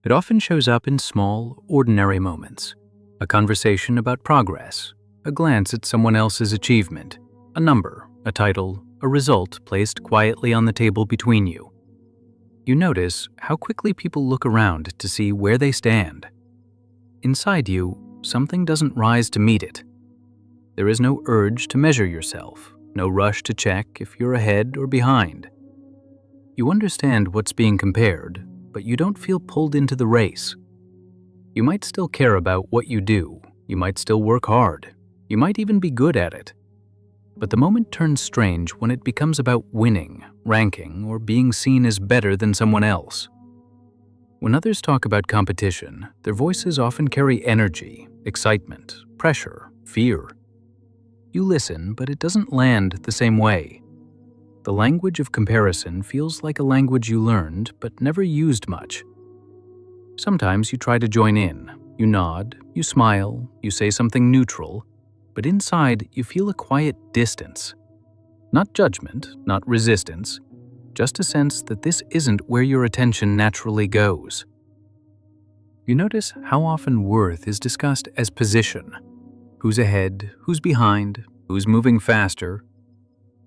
It often shows up in small, ordinary moments. A conversation about progress, a glance at someone else's achievement, a number, a title, a result placed quietly on the table between you. You notice how quickly people look around to see where they stand. Inside you, something doesn't rise to meet it. There is no urge to measure yourself, no rush to check if you're ahead or behind. You understand what's being compared, but you don't feel pulled into the race. You might still care about what you do, you might still work hard, you might even be good at it. But the moment turns strange when it becomes about winning, ranking, or being seen as better than someone else. When others talk about competition, their voices often carry energy, excitement, pressure, fear. You listen, but it doesn't land the same way. The language of comparison feels like a language you learned but never used much. Sometimes you try to join in. You nod, you smile, you say something neutral, but inside you feel a quiet distance. Not judgment, not resistance, just a sense that this isn't where your attention naturally goes. You notice how often worth is discussed as position. Who's ahead, who's behind, who's moving faster.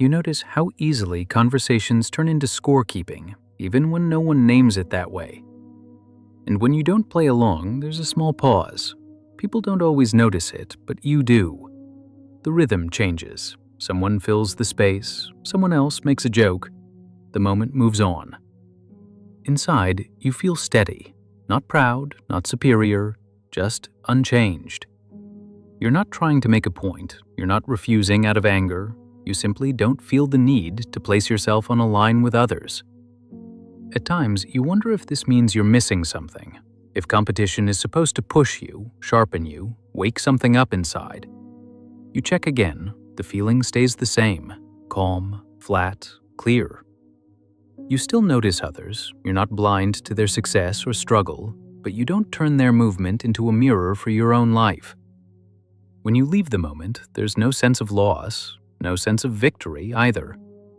You notice how easily conversations turn into scorekeeping, even when no one names it that way. And when you don't play along, there's a small pause. People don't always notice it, but you do. The rhythm changes. Someone fills the space, someone else makes a joke. The moment moves on. Inside, you feel steady, not proud, not superior, just unchanged. You're not trying to make a point, you're not refusing out of anger, you simply don't feel the need to place yourself on a line with others. At times, you wonder if this means you're missing something, if competition is supposed to push you, sharpen you, wake something up inside. You check again, the feeling stays the same, calm, flat, clear. You still notice others, you're not blind to their success or struggle, but you don't turn their movement into a mirror for your own life. When you leave the moment, there's no sense of loss, no sense of victory either,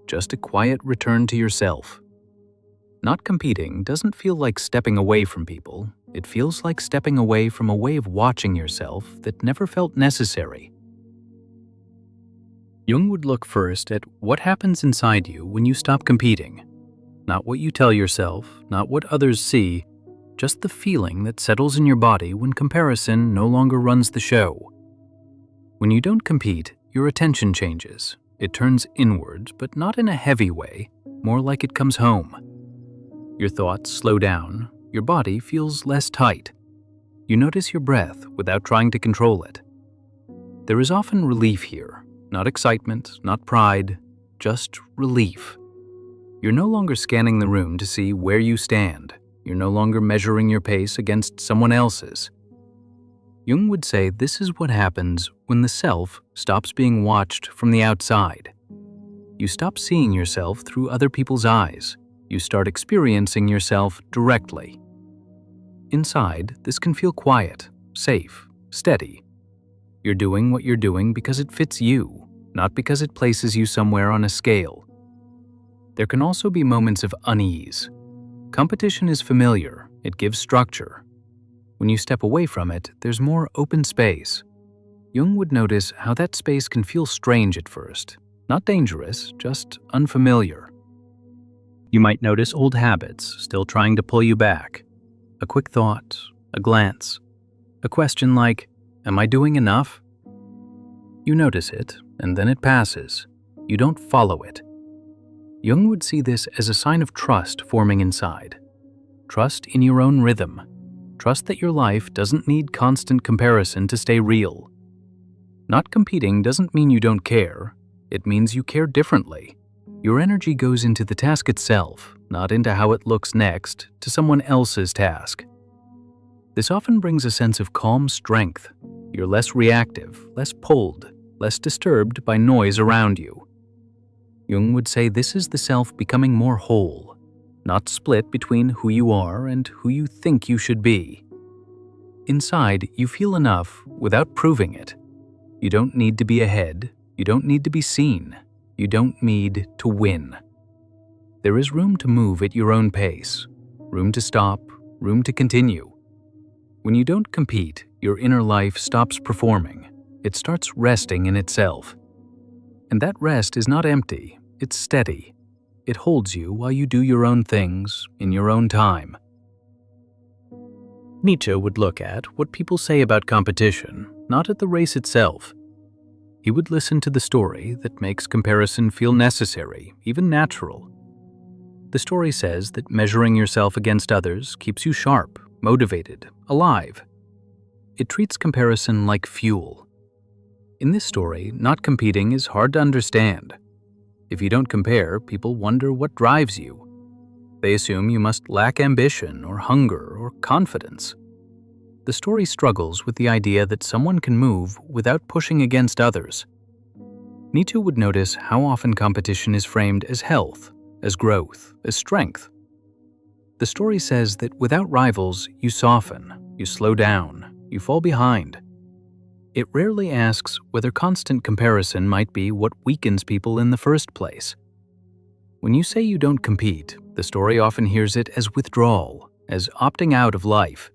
just a quiet return to yourself. Not competing doesn't feel like stepping away from people, it feels like stepping away from a way of watching yourself that never felt necessary. Jung would look first at what happens inside you when you stop competing. Not what you tell yourself, not what others see, just the feeling that settles in your body when comparison no longer runs the show. When you don't compete, your attention changes. It turns inward, but not in a heavy way, more like it comes home. Your thoughts slow down, your body feels less tight. You notice your breath without trying to control it. There is often relief here, not excitement, not pride, just relief. You're no longer scanning the room to see where you stand. You're no longer measuring your pace against someone else's. Jung would say this is what happens when the self stops being watched from the outside. You stop seeing yourself through other people's eyes. You start experiencing yourself directly. Inside, this can feel quiet, safe, steady. You're doing what you're doing because it fits you, not because it places you somewhere on a scale. There can also be moments of unease. Competition is familiar, it gives structure. When you step away from it, there's more open space. Jung would notice how that space can feel strange at first, not dangerous, just unfamiliar. You might notice old habits still trying to pull you back. A quick thought, a glance, a question like, "Am I doing enough?" You notice it, and then it passes. You don't follow it. Jung would see this as a sign of trust forming inside. Trust in your own rhythm. Trust that your life doesn't need constant comparison to stay real. Not competing doesn't mean you don't care. It means you care differently. Your energy goes into the task itself, not into how it looks next to someone else's task. This often brings a sense of calm strength. You're less reactive, less pulled, less disturbed by noise around you. Jung would say this is the self becoming more whole, not split between who you are and who you think you should be. Inside, you feel enough without proving it. You don't need to be ahead. You don't need to be seen. You don't need to win. There is room to move at your own pace, room to stop, room to continue. When you don't compete, your inner life stops performing. It starts resting in itself. And that rest is not empty, it's steady. It holds you while you do your own things in your own time. Nietzsche would look at what people say about competition, not at the race itself. He would listen to the story that makes comparison feel necessary, even natural. The story says that measuring yourself against others keeps you sharp, motivated, alive. It treats comparison like fuel. In this story, not competing is hard to understand. If you don't compare, people wonder what drives you. They assume you must lack ambition or hunger or confidence. The story struggles with the idea that someone can move without pushing against others. Nietzsche would notice how often competition is framed as health, as growth, as strength. The story says that without rivals, you soften, you slow down, you fall behind. It rarely asks whether constant comparison might be what weakens people in the first place. When you say you don't compete, the story often hears it as withdrawal, as opting out of life.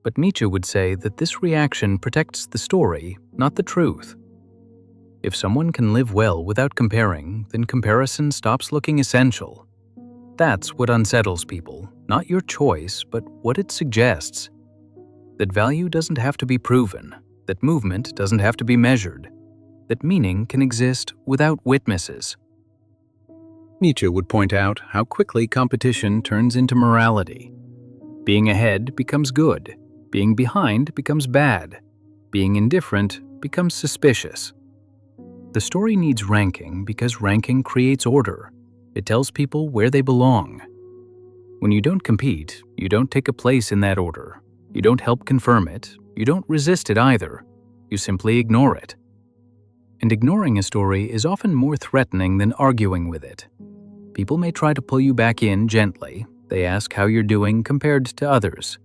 But Nietzsche would say that this reaction protects the story, not the truth. If someone can live well without comparing, then comparison stops looking essential. That's what unsettles people, not your choice, but what it suggests. That value doesn't have to be proven, that movement doesn't have to be measured, that meaning can exist without witnesses. Nietzsche would point out how quickly competition turns into morality. Being ahead becomes good, being behind becomes bad, being indifferent becomes suspicious. The story needs ranking because ranking creates order. It tells people where they belong. When you don't compete, you don't take a place in that order. You don't help confirm it. You don't resist it either. You simply ignore it. And ignoring a story is often more threatening than arguing with it. People may try to pull you back in gently. They ask how you're doing compared to others.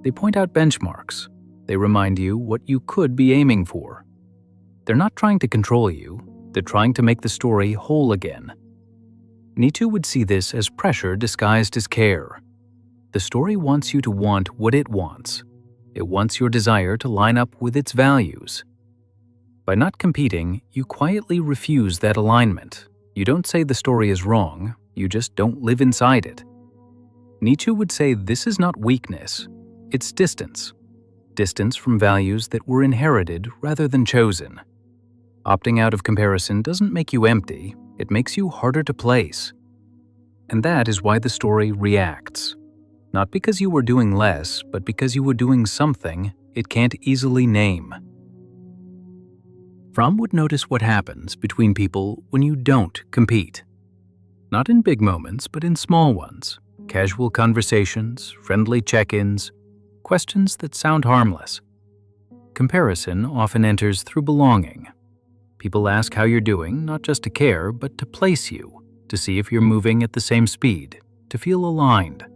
They point out benchmarks. They remind you what you could be aiming for. They're not trying to control you. They're trying to make the story whole again. Nietzsche would see this as pressure disguised as care. The story wants you to want what it wants. It wants your desire to line up with its values. By not competing, you quietly refuse that alignment. You don't say the story is wrong, you just don't live inside it. Nietzsche would say this is not weakness, it's distance. Distance from values that were inherited rather than chosen. Opting out of comparison doesn't make you empty, it makes you harder to place. And that is why the story reacts. Not because you were doing less, but because you were doing something it can't easily name. Fromm would notice what happens between people when you don't compete. Not in big moments, but in small ones. Casual conversations, friendly check-ins, questions that sound harmless. Comparison often enters through belonging. People ask how you're doing, not just to care, but to place you, to see if you're moving at the same speed, to feel aligned.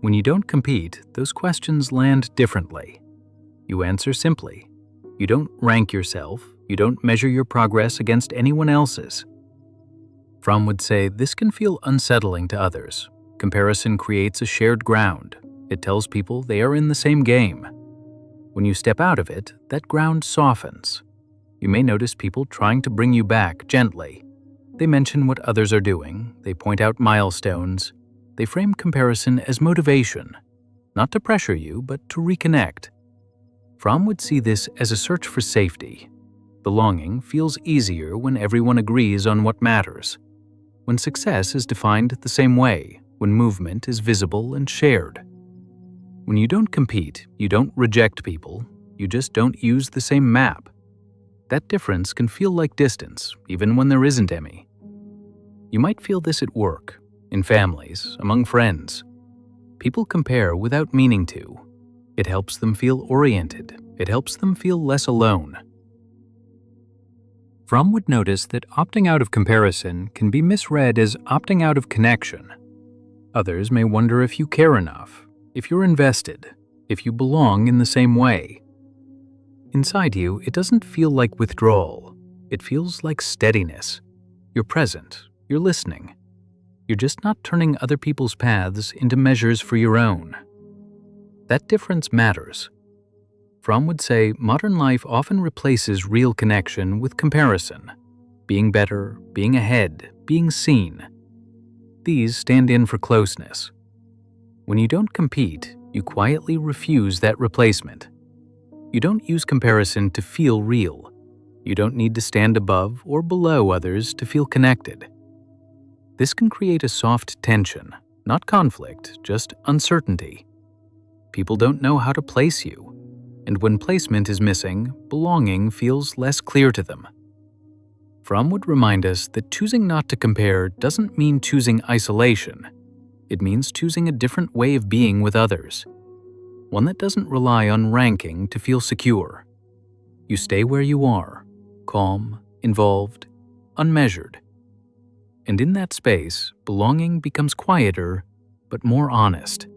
When you don't compete, those questions land differently. You answer simply. You don't rank yourself. You don't measure your progress against anyone else's. Fromm would say this can feel unsettling to others. Comparison creates a shared ground. It tells people they are in the same game. When you step out of it, that ground softens. You may notice people trying to bring you back gently. They mention what others are doing. They point out milestones. They frame comparison as motivation, not to pressure you, but to reconnect. Fromm would see this as a search for safety. Belonging feels easier when everyone agrees on what matters, when success is defined the same way, when movement is visible and shared. When you don't compete, you don't reject people, you just don't use the same map. That difference can feel like distance, even when there isn't any. You might feel this at work, in families, among friends. People compare without meaning to. It helps them feel oriented. It helps them feel less alone. Fromm would notice that opting out of comparison can be misread as opting out of connection. Others may wonder if you care enough, if you're invested, if you belong in the same way. Inside you, it doesn't feel like withdrawal. It feels like steadiness. You're present. You're listening. You're just not turning other people's paths into measures for your own. That difference matters. Fromm would say modern life often replaces real connection with comparison. Being better, being ahead, being seen. These stand in for closeness. When you don't compete, you quietly refuse that replacement. You don't use comparison to feel real. You don't need to stand above or below others to feel connected. This can create a soft tension, not conflict, just uncertainty. People don't know how to place you, and when placement is missing, belonging feels less clear to them. Fromm would remind us that choosing not to compare doesn't mean choosing isolation. It means choosing a different way of being with others, one that doesn't rely on ranking to feel secure. You stay where you are, calm, involved, unmeasured. And in that space, belonging becomes quieter, but more honest.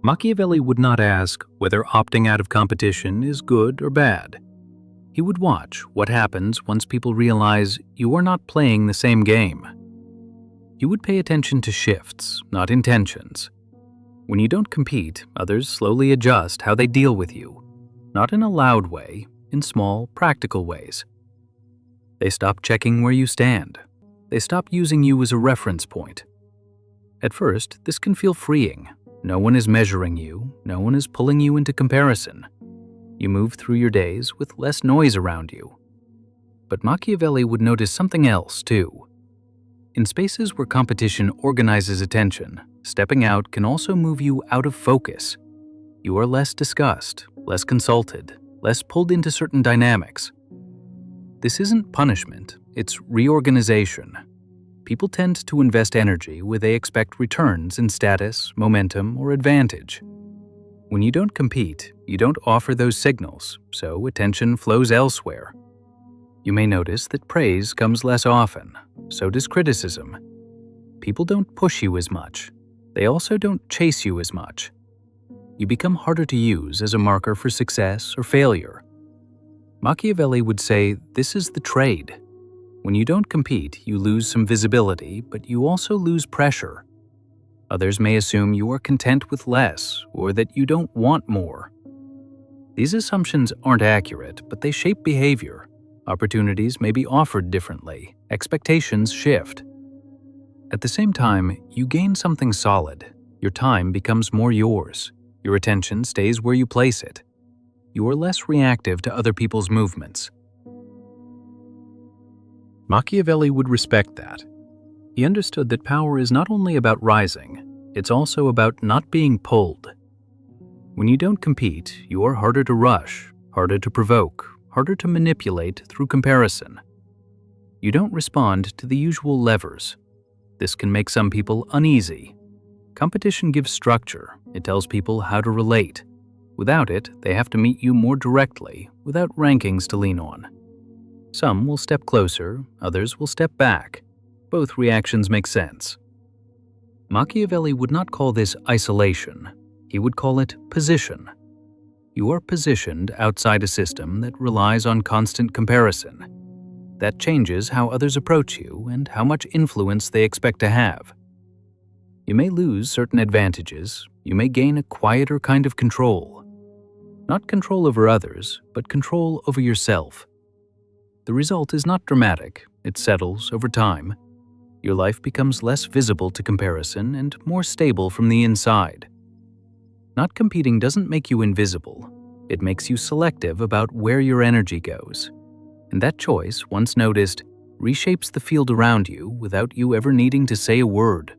Machiavelli would not ask whether opting out of competition is good or bad. He would watch what happens once people realize you are not playing the same game. You would pay attention to shifts, not intentions. When you don't compete, others slowly adjust how they deal with you, not in a loud way, in small, practical ways. They stop checking where you stand. They stop using you as a reference point. At first, this can feel freeing. No one is measuring you, no one is pulling you into comparison. You move through your days with less noise around you. But Machiavelli would notice something else, too. In spaces where competition organizes attention, stepping out can also move you out of focus. You are less discussed, less consulted, less pulled into certain dynamics. This isn't punishment, it's reorganization. People tend to invest energy where they expect returns in status, momentum, or advantage. When you don't compete, you don't offer those signals, so attention flows elsewhere. You may notice that praise comes less often, so does criticism. People don't push you as much. They also don't chase you as much. You become harder to use as a marker for success or failure. Machiavelli would say this is the trade. When you don't compete, you lose some visibility, but you also lose pressure. Others may assume you are content with less or that you don't want more. These assumptions aren't accurate, but they shape behavior. Opportunities may be offered differently. Expectations shift. At the same time, you gain something solid. Your time becomes more yours. Your attention stays where you place it. You are less reactive to other people's movements. Machiavelli would respect that. He understood that power is not only about rising, it's also about not being pulled. When you don't compete, you are harder to rush, harder to provoke, harder to manipulate through comparison. You don't respond to the usual levers. This can make some people uneasy. Competition gives structure. It tells people how to relate. Without it, they have to meet you more directly, without rankings to lean on. Some will step closer, others will step back. Both reactions make sense. Machiavelli would not call this isolation. He would call it position. You are positioned outside a system that relies on constant comparison. That changes how others approach you and how much influence they expect to have. You may lose certain advantages. You may gain a quieter kind of control. Not control over others, but control over yourself. The result is not dramatic. It settles over time. Your life becomes less visible to comparison and more stable from the inside. Not competing doesn't make you invisible. It makes you selective about where your energy goes. And that choice, once noticed, reshapes the field around you without you ever needing to say a word.